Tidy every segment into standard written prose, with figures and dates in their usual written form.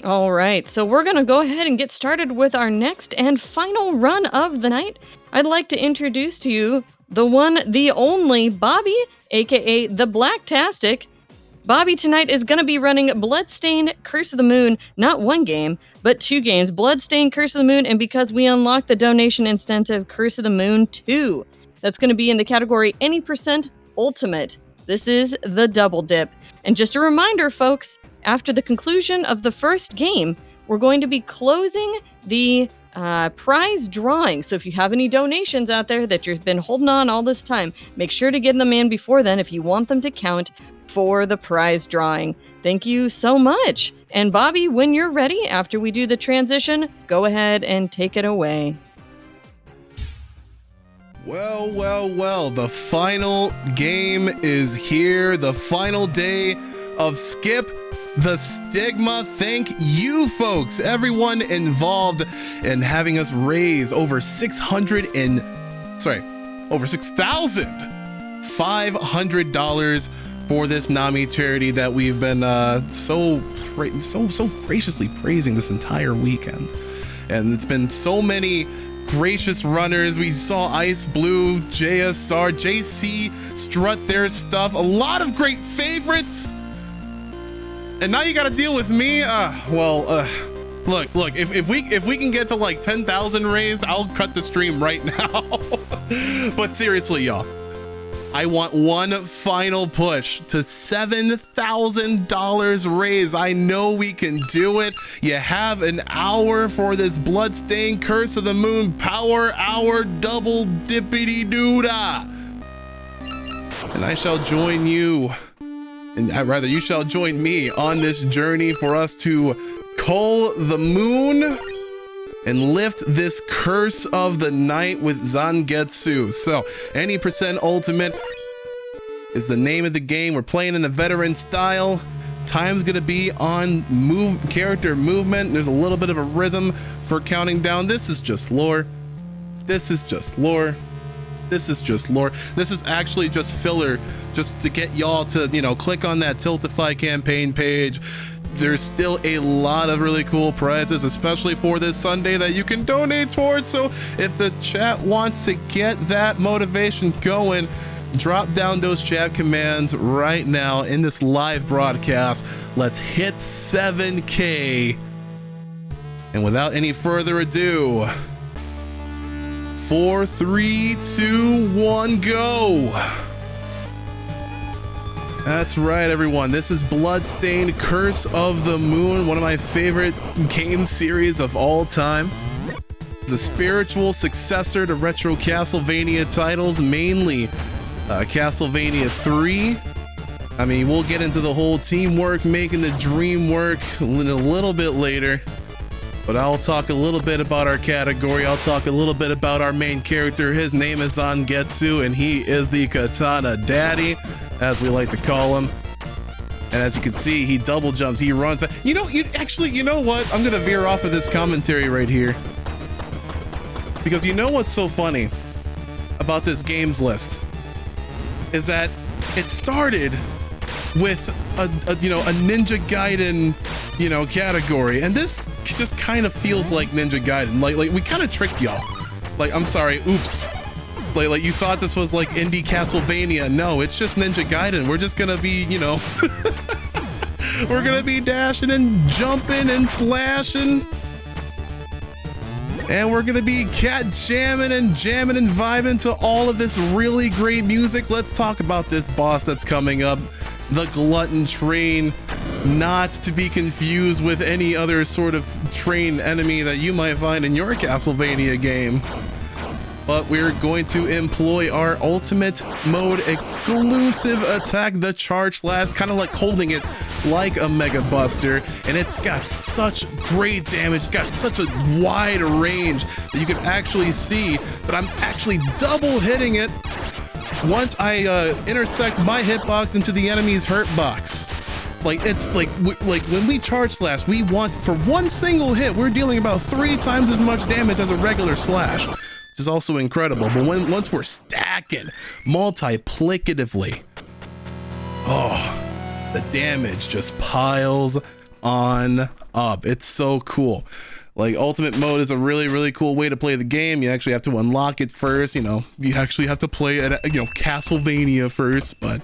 All right, so we're going to go ahead and get started with our next and final run of the night. I'd like to introduce to you the one, the only Bobby, aka TheBlacktastic. Bobby tonight is going to be running Bloodstained, Curse of the Moon, not one game, but 2 games, Bloodstained, Curse of the Moon, and because we unlocked the donation incentive, Curse of the Moon 2. That's going to be in the category Any Percent Ultimate. This is the double dip. And just a reminder, folks, after the conclusion of the first game, we're going to be closing the prize drawing. So if you have any donations out there that you've been holding on all this time, make sure to get them in before then if you want them to count for the prize drawing. Thank you so much. And Bobby, when you're ready, after we do the transition, go ahead and take it away. Well, the final game is here. The final day of Skip the Stigma. Thank you, folks, everyone involved in having us raise over $6,500 for this NAMI charity that we've been so graciously praising this entire weekend. And it's been so many gracious runners. We saw Ice Blue, JSR, JC strut their stuff. A lot of great favorites. And now you got to deal with me. Look, if we can get to like 10,000 raised, I'll cut the stream right now. But seriously, y'all, I want one final push to $7,000 raised. I know we can do it. You have an hour for this Bloodstained Curse of the Moon Power Hour double dippity doodah. And I shall join you. And rather, you shall join me on this journey for us to cull the moon and lift this curse of the night with Zangetsu. So, Any Percent Ultimate is the name of the game. We're playing in a veteran style. Time's gonna be on character movement. There's a little bit of a rhythm for counting down. This is just lore. This is just lore. This is just lore. This is actually just filler, just to get y'all to, click on that Tiltify campaign page. There's still a lot of really cool prizes, especially for this Sunday, that you can donate towards. So if the chat wants to get that motivation going, drop down those chat commands right now in this live broadcast. Let's hit 7K. And without any further ado, 4, 3, 2, 1, go. That's right, everyone. This is Bloodstained Curse of the Moon, one of my favorite game series of all time. It's a spiritual successor to retro Castlevania titles, mainly Castlevania 3. I mean, we'll get into the whole teamwork, making the dream work in a little bit later. But I'll talk a little bit about our category. I'll talk a little bit about our main character. His name is Zangetsu, and he is the Katana Daddy, as we like to call him. And as you can see, he double jumps, he runs. You know what? I'm gonna veer off of this commentary right here. Because you know what's so funny about this games list is that it started with a Ninja Gaiden, category. And this just kind of feels like Ninja Gaiden. Like we kind of tricked y'all. Like, I'm sorry, oops. Like you thought this was like indie Castlevania. No, it's just Ninja Gaiden. We're just gonna be, we're gonna be dashing and jumping and slashing. And we're gonna be jamming and vibing to all of this really great music. Let's talk about this boss that's coming up, the Glutton Train. Not to be confused with any other sort of train enemy that you might find in your Castlevania game. But we're going to employ our ultimate mode exclusive attack, the Charge Slash, kind of like holding it like a Mega Buster. And it's got such great damage, it's got such a wide range that you can actually see that I'm actually double hitting it once I intersect my hitbox into the enemy's hurt box. Like, it's like when we Charge Slash, we want, for one single hit, we're dealing about 3 times as much damage as a regular slash, which is also incredible. But once we're stacking multiplicatively, oh, the damage just piles on up. It's so cool. Like, ultimate mode is a really, really cool way to play the game. You actually have to unlock it first. You know, you actually have to play at, you know, Castlevania first, but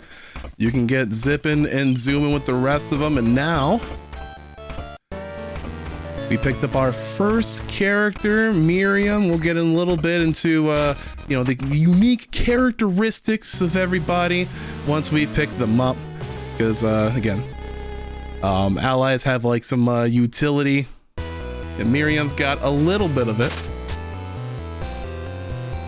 you can get zipping and zooming with the rest of them. And now we picked up our first character, Miriam. We'll get in a little bit into, you know, the unique characteristics of everybody once we pick them up. Because, again, allies have like some utility. And Miriam's got a little bit of it.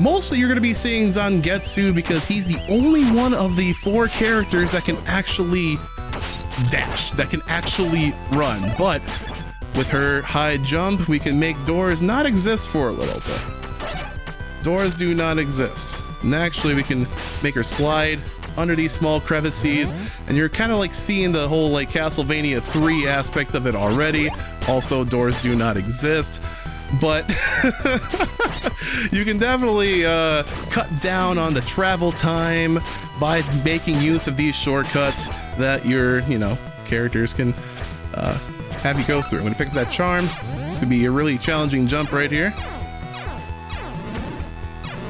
Mostly you're going to be seeing Zangetsu because he's the only one of the 4 characters that can actually dash, that can actually run. But with her high jump, we can make doors not exist for a little bit. Doors do not exist. And actually we can make her slide under these small crevices, and you're kind of like seeing the whole like Castlevania 3 aspect of it already. Also, doors do not exist, but you can definitely cut down on the travel time by making use of these shortcuts that your, you know, characters can have you go through. I'm gonna pick up that charm. It's gonna be a really challenging jump right here.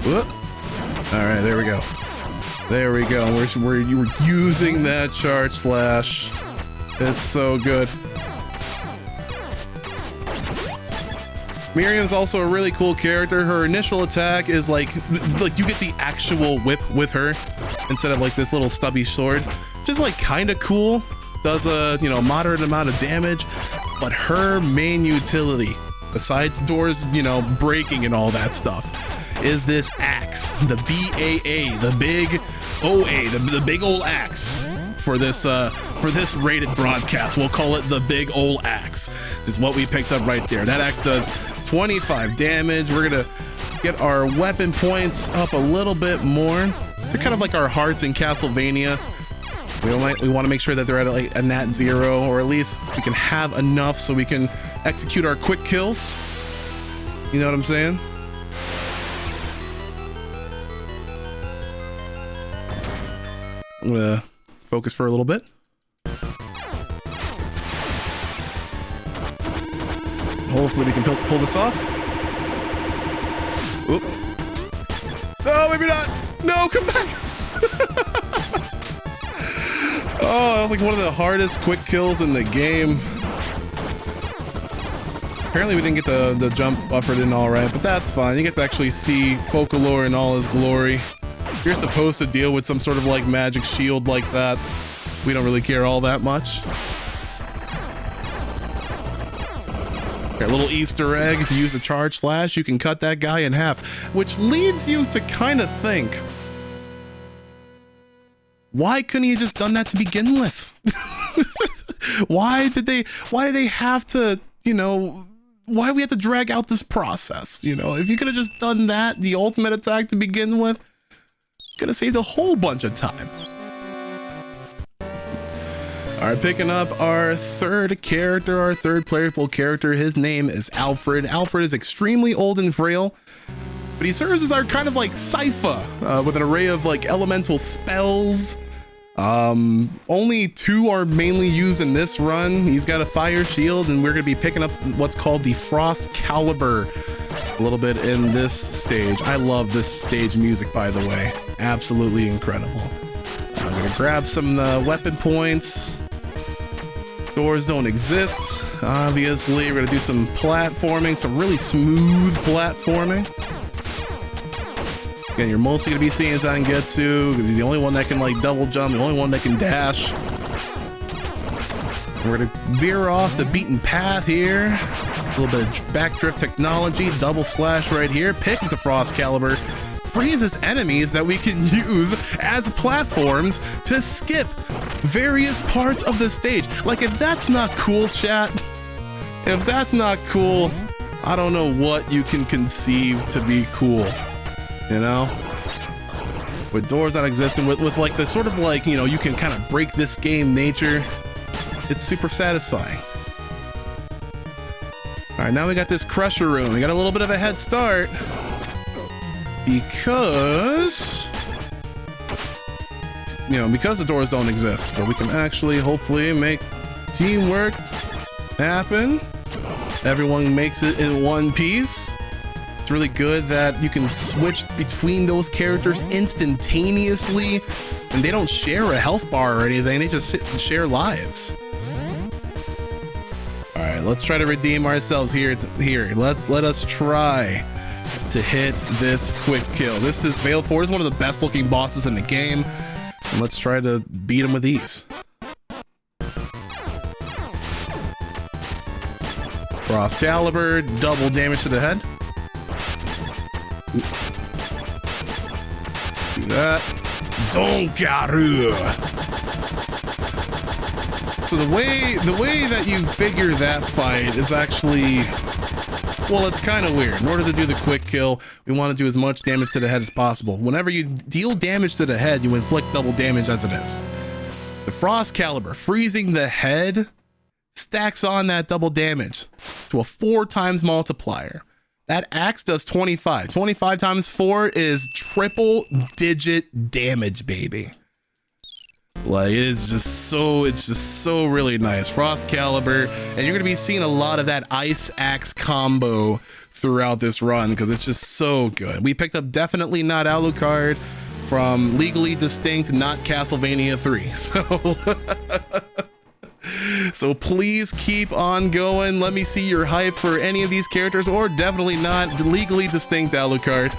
Whoop. All right, there we go. There we go. We're using that charge slash. It's so good. Miriam's also a really cool character. Her initial attack is like you get the actual whip with her instead of like this little stubby sword. Just like kind of cool. Does a, you know, moderate amount of damage, but her main utility, besides doors, you know, breaking and all that stuff, is this axe, the BAA, the big OA, the big old axe for this rated broadcast. We'll call it the big old axe. This is what we picked up right there. That axe does 25 damage. We're gonna get our weapon points up a little bit more. They're kind of like our hearts in Castlevania. We want to make sure that they're at like a nat 0, or at least we can have enough so we can execute our quick kills. You know what I'm saying? I'm gonna focus for a little bit. Hopefully we can pull this off. Oop. No, maybe not. No, come back. Oh, that was like one of the hardest quick kills in the game. Apparently we didn't get the jump buffered in all right, but that's fine. You get to actually see Folklore in all his glory. You're supposed to deal with some sort of like magic shield like that. We don't really care all that much. Okay, a little Easter egg. If you use a charge slash, you can cut that guy in half, which leads you to kind of think, why couldn't he have just done that to begin with? Why did they have to, you know, why we have to drag out this process? You know, if you could have just done that, the ultimate attack to begin with, could have saved a whole bunch of time. All right, picking up our third character, our third playable character. His name is Alfred. Alfred is extremely old and frail, but he serves as our kind of like Sypha with an array of like elemental spells. Only 2 are mainly used in this run. He's got a fire shield, and we're going to be picking up what's called the Frost Caliber a little bit in this stage. I love this stage music, by the way. Absolutely incredible. I'm going to grab some weapon points. Doors don't exist, obviously. We're going to do some platforming, some really smooth platforming. Again, you're mostly going to be seeing Zangetsu because he's the only one that can like double jump, the only one that can dash. We're going to veer off the beaten path here. A little bit of backdrift technology, double slash right here. Pick the Frost Caliber. Freezes enemies that we can use as platforms to skip various parts of the stage. Like, if that's not cool, chat, if that's not cool, I don't know what you can conceive to be cool. You know, with doors not existing, with like the sort of like, you know, you can kind of break this game nature. It's super satisfying. All right, now we got this crusher room. We got a little bit of a head start because, you know, because the doors don't exist, but we can actually hopefully make teamwork happen. Everyone makes it in one piece. It's really good that you can switch between those characters instantaneously, and they don't share a health bar or anything. They just sit and share lives. All right, let's try to redeem ourselves here. Let us try to hit this quick kill. This is Veil 4 is one of the best looking bosses in the game. And let's try to beat him with ease. Frost Caliber, double damage to the head. Do that. Donkaru. So the way that you figure that fight is actually, well, it's kind of weird. In order to do the quick kill, we want to do as much damage to the head as possible. Whenever you deal damage to the head, you inflict double damage as it is. The Frost Caliber, freezing the head, stacks on that double damage to a 4 times multiplier. That axe does 25. 25 times 4 is triple digit damage, baby. Like, it's just so really nice. Frost Caliber, and you're gonna be seeing a lot of that ice axe combo throughout this run because it's just so good. We picked up Definitely Not Alucard from Legally Distinct, not Castlevania 3. So please keep on going. Let me see your hype for any of these characters, or Definitely Not Legally Distinct Alucard.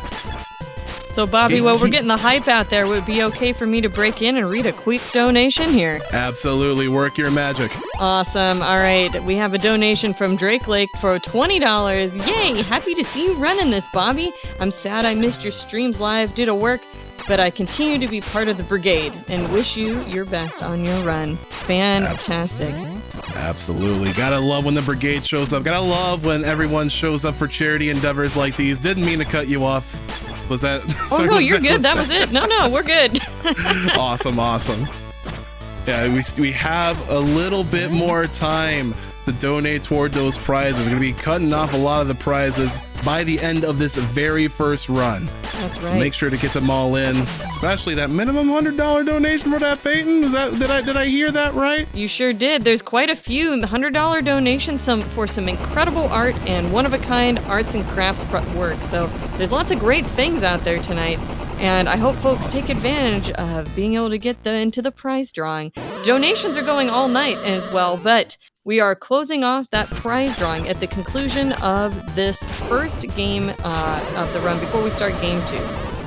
So Bobby, while we're getting the hype out there, would it be okay for me to break in and read a quick donation here? Absolutely, work your magic. Awesome. All right, we have a donation from Drake Lake for $20. Yay! Happy to see you running this, Bobby. I'm sad I missed your streams live due to work, but I continue to be part of the brigade and wish you your best on your run. Fantastic. Absolutely. Gotta love when the brigade shows up. Gotta love when everyone shows up for charity endeavors like these. Didn't mean to cut you off. Was that? Oh, no, you're good. That was it. No, we're good. Awesome. Yeah, we have a little bit more time to donate toward those prizes. We're going to be cutting off a lot of the prizes by the end of this very first run. That's right. So make sure to get them all in, especially that minimum $100 donation for that Peyton. Did I hear that right? You sure did. There's quite a few $100 donations for some incredible art and one-of-a-kind arts and crafts work. So there's lots of great things out there tonight. And I hope folks take advantage of being able to get into the prize drawing. Donations are going all night as well, but we are closing off that prize drawing at the conclusion of this first game of the run before we start game 2.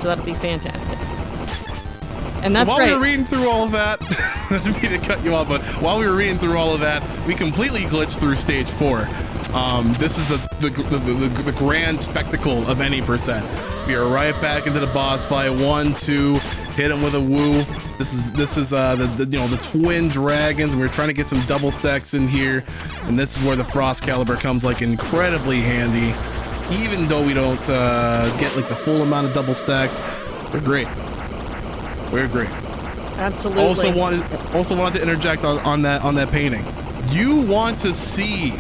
So that'll be fantastic. And that's so while right. we were reading through all of that, I didn't mean to cut you off, but while we were reading through all of that, we completely glitched through stage 4. This is the grand spectacle of any percent. We are right back into the boss fight. 1, 2, hit him with a woo. This is the twin dragons. We're trying to get some double stacks in here, and this is where the Frost Caliber comes like incredibly handy. Even though we don't get like the full amount of double stacks, we're great. We're great. Absolutely. Also wanted to interject on that painting. You want to see.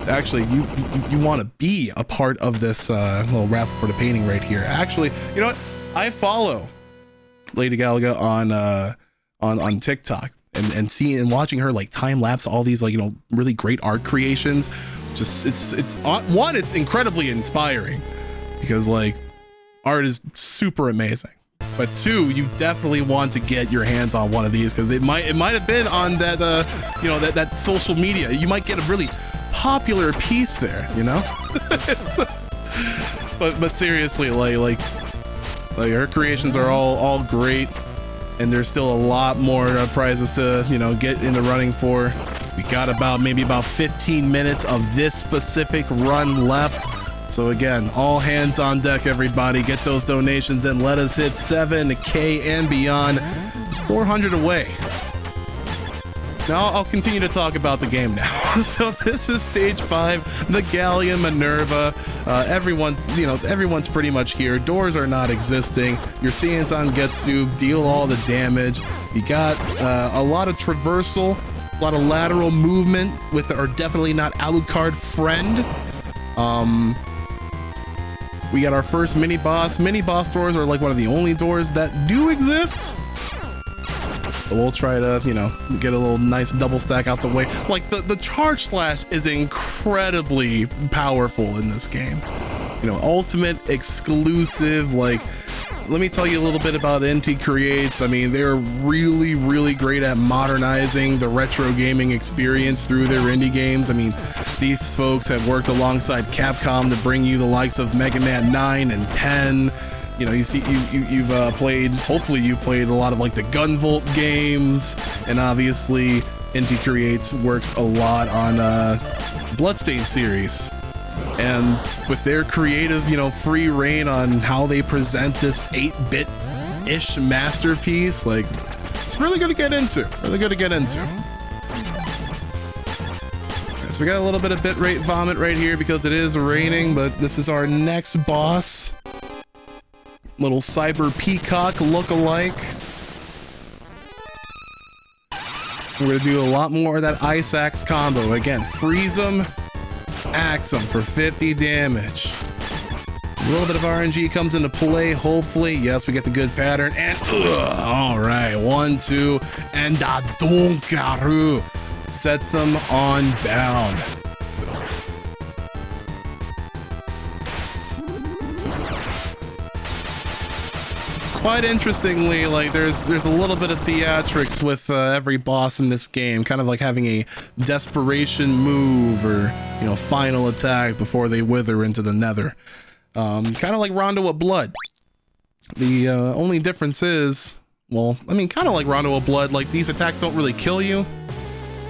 Actually, you want to be a part of this little raffle for the painting right here. Actually, you know what? I follow Lady Galaga on TikTok and watching her like time lapse all these really great art creations. Just it's one, it's incredibly inspiring because like art is super amazing. But 2, you definitely want to get your hands on one of these because it might have been on that that social media. You might get a really popular piece there, but seriously, like her creations are all great, and there's still a lot more prizes to get in the running for. We got maybe about 15 minutes of this specific run left. So again, all hands on deck, everybody. Get those donations and let us hit 7K and beyond. It's 400 away. Now I'll continue to talk about the game now. So this is stage 5, the Galleon Minerva. Everyone's pretty much here. Doors are not existing. Your Seiyans Getsu deal all the damage. You got a lot of traversal, a lot of lateral movement with our Definitely Not Alucard friend. We got our first mini boss. Mini boss doors are like one of the only doors that do exist. So we'll try to, you know, get a little nice double stack out the way. Like the charge slash is incredibly powerful in this game. You know, ultimate exclusive. Like, let me tell you a little bit about NT Creates. I mean, they're really, really great at modernizing the retro gaming experience through their indie games. I mean, these folks have worked alongside Capcom to bring you the likes of Mega Man 9 and 10. You know, you've played, hopefully you played a lot of like the Gunvolt games, and obviously NT Creates works a lot on Bloodstained series. And with their creative, you know, free reign on how they present this 8-bit-ish masterpiece, like, it's really good to get into. Really good to get into. So we got a little bit of bitrate vomit right here because it is raining, but this is our next boss. Little Cyber Peacock look-alike. We're gonna do a lot more of that Ice Axe combo. Again, freeze them, axe them for 50 damage. A little bit of RNG comes into play, hopefully. Yes, we get the good pattern. And all right, 1, 2, and Donkaru sets them on down. Quite interestingly, like there's a little bit of theatrics with every boss in this game, kind of like having a desperation move or, you know, final attack before they wither into the nether. Kind of like Rondo of Blood. The only difference is, well, I mean, kind of like Rondo of Blood, like these attacks don't really kill you.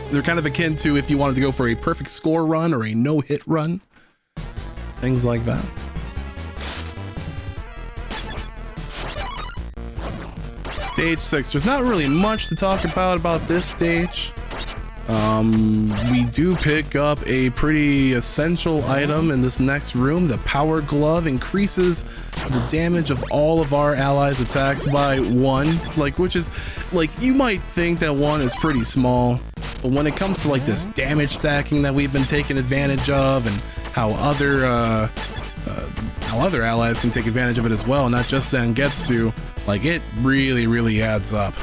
They're kind of akin to if you wanted to go for a perfect score run or a no-hit run. Things like that. Stage 6. There's not really much to talk about this stage. We do pick up a pretty essential item in this next room. The Power Glove increases the damage of all of our allies' attacks by 1. Like, which is, like, you might think that 1 is pretty small, but when it comes to like this damage stacking that we've been taking advantage of, and how other allies can take advantage of it as well, not just Zangetsu, like, it really, really adds up.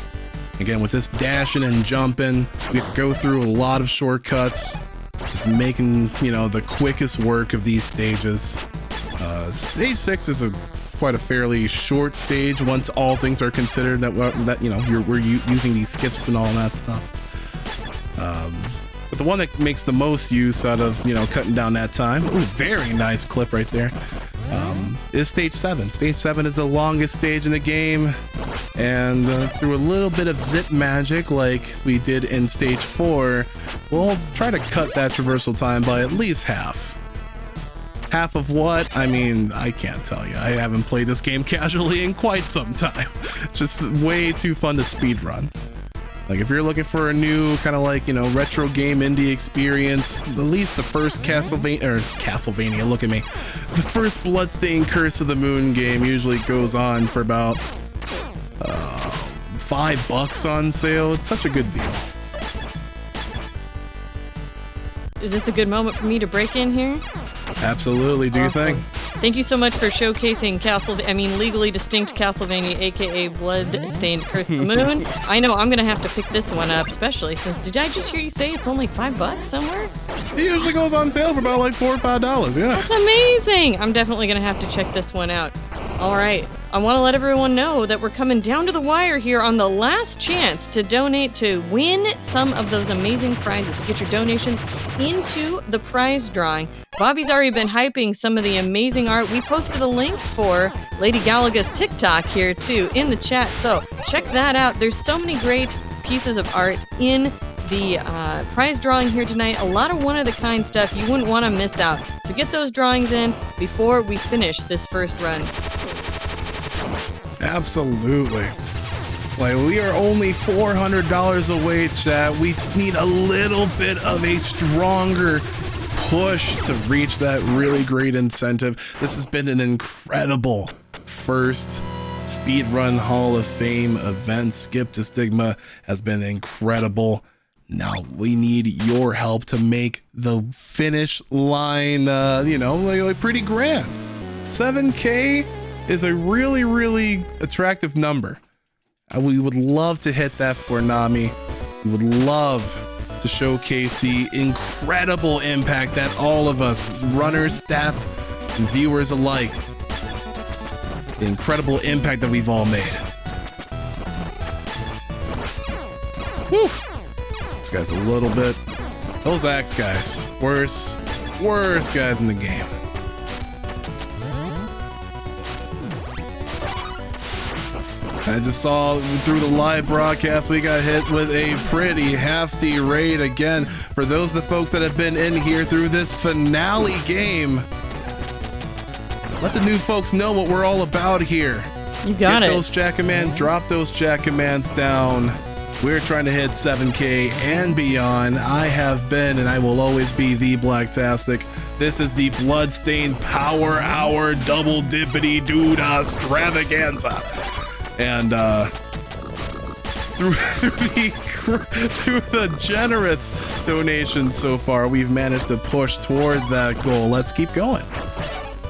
Again, with this dashing and jumping, we have to go through a lot of shortcuts, just making, you know, the quickest work of these stages. Stage 6 is quite a fairly short stage once all things are considered, that you know, we're using these skips and all that stuff. But the one that makes the most use out of, you know, cutting down that time, ooh, very nice clip right there, is stage 7. Stage 7 is the longest stage in the game, and through a little bit of zip magic like we did in stage 4, we'll try to cut that traversal time by at least half. Half of what? I mean, I can't tell you. I haven't played this game casually in quite some time. It's just way too fun to speedrun. Like, if you're looking for a new kind of like, you know, retro game indie experience, at least the first Castlevania, look at me. The first Bloodstained Curse of the Moon game usually goes on for about $5 on sale. It's such a good deal. Is this a good moment for me to break in here? Absolutely. Do you think? Thank you so much for showcasing legally distinct Castlevania, aka Bloodstained Curse of the Moon. I know I'm gonna have to pick this one up, especially since, did I just hear you say it's only $5 somewhere? It usually goes on sale for about like $4 or $5. Yeah. That's amazing. I'm definitely gonna have to check this one out. All right. I want to let everyone know that we're coming down to the wire here on the last chance to donate to win some of those amazing prizes, to get your donations into the prize drawing. Bobby's already been hyping some of the amazing art. We posted a link for Lady Galaga's TikTok here too in the chat, so check that out. There's so many great pieces of art in the prize drawing here tonight. A lot of one-of-the-kind stuff you wouldn't want to miss out. So get those drawings in before we finish this first run. Absolutely. Like, we are only $400 away, chat. We just need a little bit of a stronger push to reach that really great incentive. This has been an incredible first Speedrun Hall of Fame event. Skip to Stigma has been incredible. Now we need your help to make the finish line, you know, like pretty grand. 7K is a really, really attractive number. We would love to hit that for Nami. We would love to showcase the incredible impact that all of us, runners, staff, and viewers alike, the incredible impact that we've all made. Whew. This guy's a little bit... Those axe guys. Worst guys in the game. I just saw through the live broadcast we got hit with a pretty hefty raid again. For those of the folks that have been in here through this finale game, let the new folks know what we're all about here. You got Get it. those Jack-O-Man, drop those Jack-O-Mans down. We're trying to hit 7K and beyond. I have been and I will always be TheBlacktastic. This is the Bloodstained Power Hour Double Dippity Doodah Extravaganza. And through the generous donations so far, we've managed to push toward that goal. Let's keep going.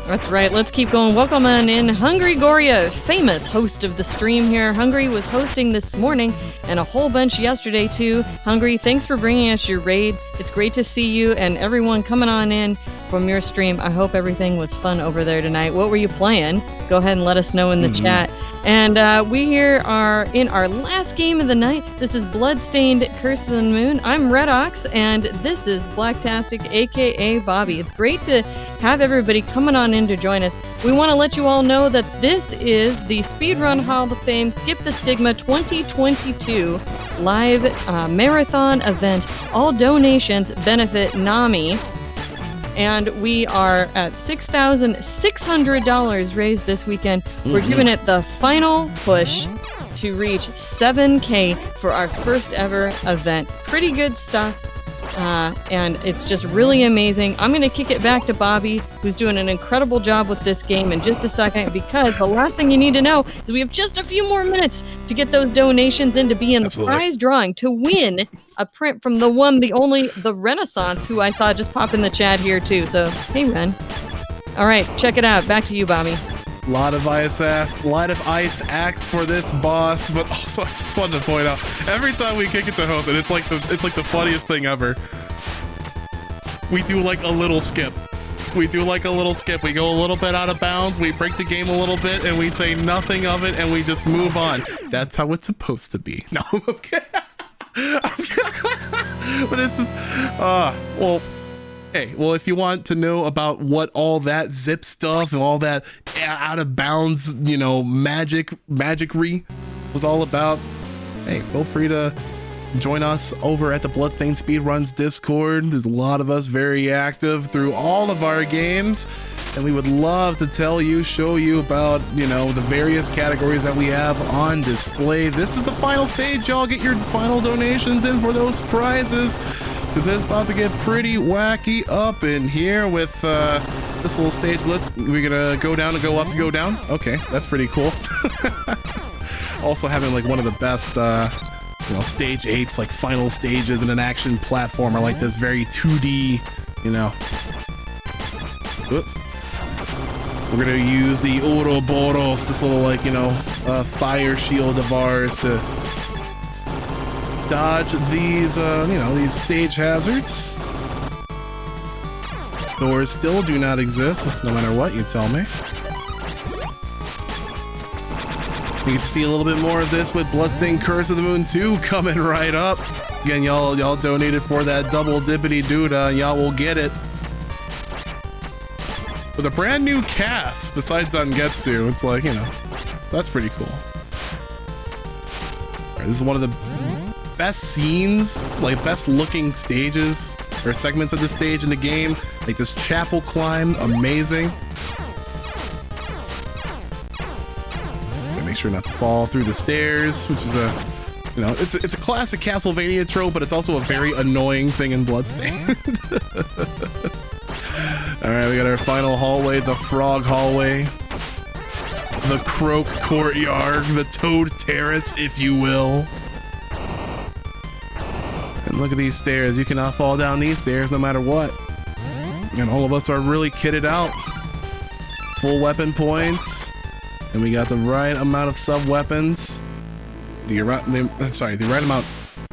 That's right. Let's keep going. Welcome on in Hungry Goria, famous host of the stream here. Hungry was hosting this morning and a whole bunch yesterday too. Hungry, thanks for bringing us your raid. It's great to see you and everyone coming on in from your stream. I hope everything was fun over there tonight. What were you playing? Go ahead and let us know in the chat. And we here are in our last game of the night. This is Bloodstained, Curse of the Moon. I'm Red Ox, and this is Blacktastic, aka Bobby. It's great to have everybody coming on in to join us. We want to let you all know that this is the Speedrun Hall of Fame Skip the Stigma 2022 live marathon event. All donations benefit Nami. And we are at $6,600 raised this weekend. We're giving it the final push to reach 7K for our first ever event. Pretty good stuff. And it's just really amazing. I'm going to kick it back to Bobby, who's doing an incredible job with this game in just a second, because the last thing you need to know is we have just a few more minutes to get those donations in to be in the prize drawing to win a print from the one, the only, the Renaissance, who I saw just pop in the chat here too. So, hey, Ren. All right, check it out. Back to you, Bobby. A lot of ice acts for this boss, but also I just wanted to point out, every time we kick it to host, and it's like the funniest thing ever. We do like a little skip. We do like a little skip. We go a little bit out of bounds. We break the game a little bit, and we say nothing of it, and we just move on. That's how it's supposed to be. No, okay. But it's just, well. Hey, well, if you want to know about what all that zip stuff and all that out of bounds, you know, magicry was all about, hey, feel free to join us over at the Bloodstained Speedruns Discord. There's a lot of us very active through all of our games, and we would love to tell you, show you about, you know, the various categories that we have on display. This is the final stage, y'all. Get your final donations in for those prizes, because it's about to get pretty wacky up in here with this little stage. We're gonna go down and go up to go down. Okay, that's pretty cool. Also having like one of the best you know, stage 8's like final stages in an action platformer like this, very 2D, you know. Oop. We're gonna use the Ouroboros, this little, like, you know, fire shield of ours to dodge these, you know, these stage hazards. Doors still do not exist, no matter what you tell me. You can see a little bit more of this with Bloodstained Curse of the Moon 2 coming right up. Again, y'all donated for that double dippity doodah, and y'all will get it. With a brand new cast, besides Zangetsu, it's like, you know, that's pretty cool. Alright, this is one of the best scenes, like best looking stages or segments of the stage in the game. Like this chapel climb, amazing. So make sure not to fall through the stairs, which is a, you know, it's a classic Castlevania trope, but it's also a very annoying thing in Bloodstained. All right, we got our final hallway, the Frog Hallway, the Croak Courtyard, the Toad Terrace, if you will. And look at these stairs. You cannot fall down these stairs no matter what. And all of us are really kitted out. Full weapon points. And we got the right amount of sub-weapons. the right amount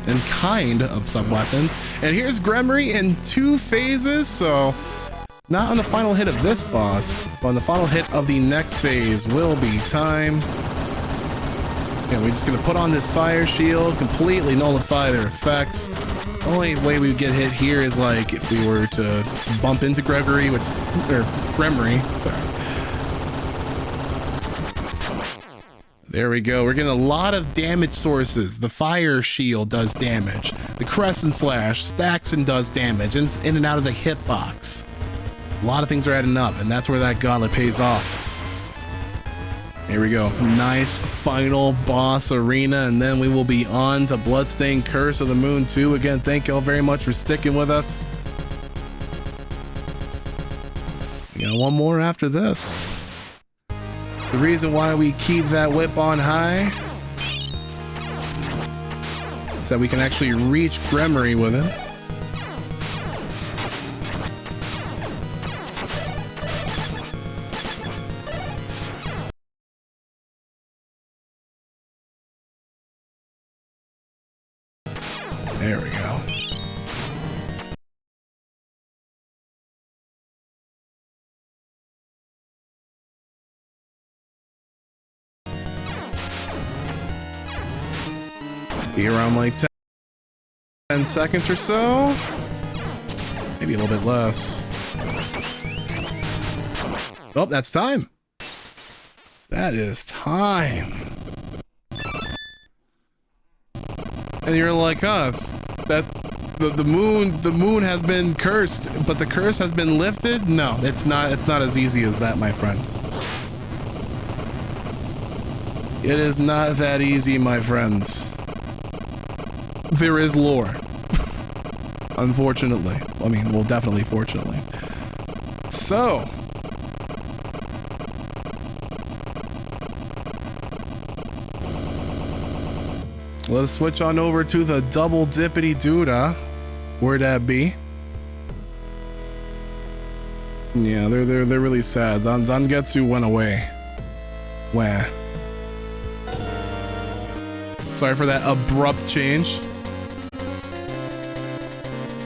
and kind of sub-weapons. And here's Gremory in 2 phases, so not on the final hit of this boss, but on the final hit of the next phase will be time. And we're just gonna put on this fire shield, completely nullify their effects. The only way we would get hit here is like if we were to bump into Gremory, sorry. There we go. We're getting a lot of damage sources. The fire shield does damage. The crescent slash stacks and does damage, and it's in and out of the hitbox. A lot of things are adding up, and that's where that gauntlet pays off. Here we go. Nice final boss arena, and then we will be on to Bloodstained Curse of the Moon 2. Again, thank you all very much for sticking with us. We got one more after this. The reason why we keep that whip on high is that we can actually reach Gremory with it. There we go. Be around like 10 seconds or so. Maybe a little bit less. Oh, that's time. That is time. And you're like, huh, that the moon has been cursed, but the curse has been lifted? No, it's not as easy as that, my friends. It is not that easy, my friends. There is lore. Unfortunately. I mean, well, definitely fortunately. So, let us switch on over to the double dippity doodah. Where'd that be? Yeah, they're really sad. Zangetsu went away. Wah. Sorry for that abrupt change.